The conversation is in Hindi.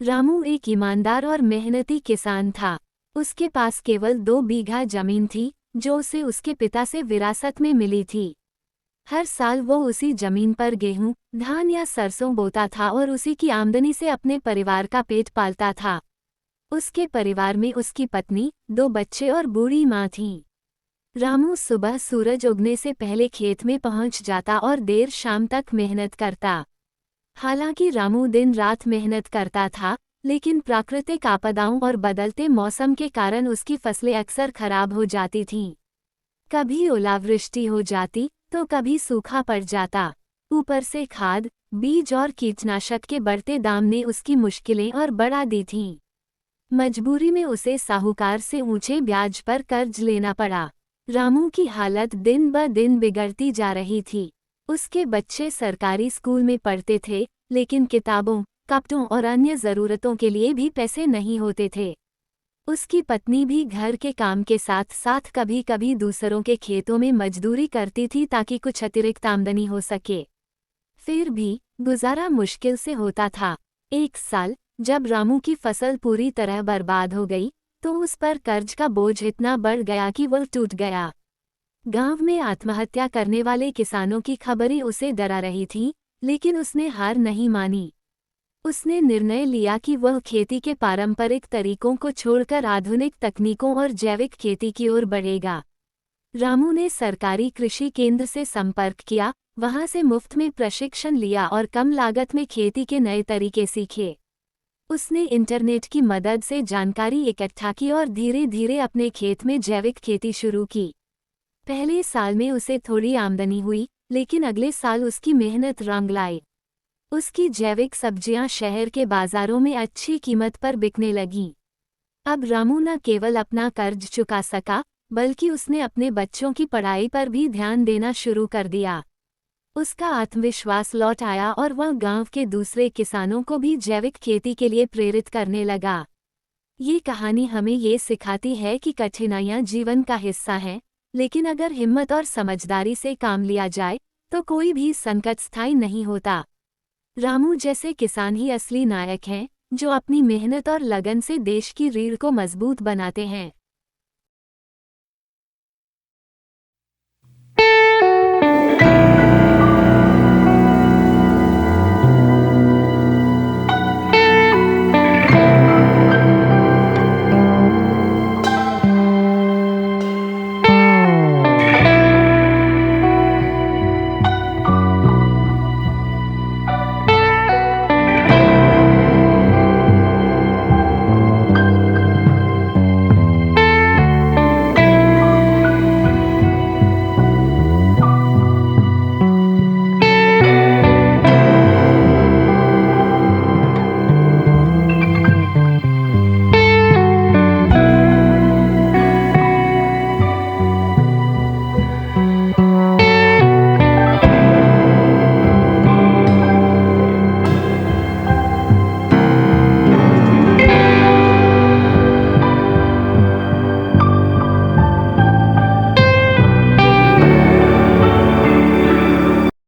रामू एक ईमानदार और मेहनती किसान था। उसके पास केवल 2 बीघा जमीन थी, जो उसे उसके पिता से विरासत में मिली थी। हर साल वो उसी जमीन पर गेहूं, धान या सरसों बोता था और उसी की आमदनी से अपने परिवार का पेट पालता था। उसके परिवार में उसकी पत्नी, 2 बच्चे और बूढ़ी माँ थीं। रामू सुबह सूरज उगने से पहले खेत में पहुंच जाता और देर शाम तक मेहनत करता। हालांकि रामू दिन रात मेहनत करता था, लेकिन प्राकृतिक आपदाओं और बदलते मौसम के कारण उसकी फसलें अक्सर खराब हो जाती थीं। कभी ओलावृष्टि हो जाती तो कभी सूखा पड़ जाता। ऊपर से खाद, बीज और कीटनाशक के बढ़ते दाम ने उसकी मुश्किलें और बढ़ा दी थीं। मजबूरी में उसे साहूकार से ऊंचे ब्याज पर कर्ज लेना पड़ा। रामू की हालत दिन ब दिन बिगड़ती जा रही थी। उसके बच्चे सरकारी स्कूल में पढ़ते थे, लेकिन किताबों, कपड़ों और अन्य ज़रूरतों के लिए भी पैसे नहीं होते थे। उसकी पत्नी भी घर के काम के साथ साथ कभी कभी दूसरों के खेतों में मजदूरी करती थी ताकि कुछ अतिरिक्त आमदनी हो सके। फिर भी गुजारा मुश्किल से होता था। एक साल, जब रामू की फसल पूरी तरह बर्बाद हो गई, तो उस पर कर्ज का बोझ इतना बढ़ गया कि वह टूट गया। गांव में आत्महत्या करने वाले किसानों की खबरें उसे डरा रही थीं, लेकिन उसने हार नहीं मानी। उसने निर्णय लिया कि वह खेती के पारंपरिक तरीकों को छोड़कर आधुनिक तकनीकों और जैविक खेती की ओर बढ़ेगा। रामू ने सरकारी कृषि केंद्र से संपर्क किया, वहां से मुफ्त में प्रशिक्षण लिया और कम लागत में खेती के नए तरीके सीखे। उसने इंटरनेट की मदद से जानकारी इकट्ठा की और धीरे धीरे अपने खेत में जैविक खेती शुरू की। पहले साल में उसे थोड़ी आमदनी हुई, लेकिन अगले साल उसकी मेहनत रंग लाई। उसकी जैविक सब्जियां शहर के बाजारों में अच्छी कीमत पर बिकने लगीं। अब रामू न केवल अपना कर्ज चुका सका, बल्कि उसने अपने बच्चों की पढ़ाई पर भी ध्यान देना शुरू कर दिया। उसका आत्मविश्वास लौट आया और वह गांव के दूसरे किसानों को भी जैविक खेती के लिए प्रेरित करने लगा। ये कहानी हमें ये सिखाती है कि कठिनाइयाँ जीवन का हिस्सा हैं, लेकिन अगर हिम्मत और समझदारी से काम लिया जाए, तो कोई भी संकट स्थायी नहीं होता। रामू जैसे किसान ही असली नायक हैं, जो अपनी मेहनत और लगन से देश की रीढ़ को मजबूत बनाते हैं।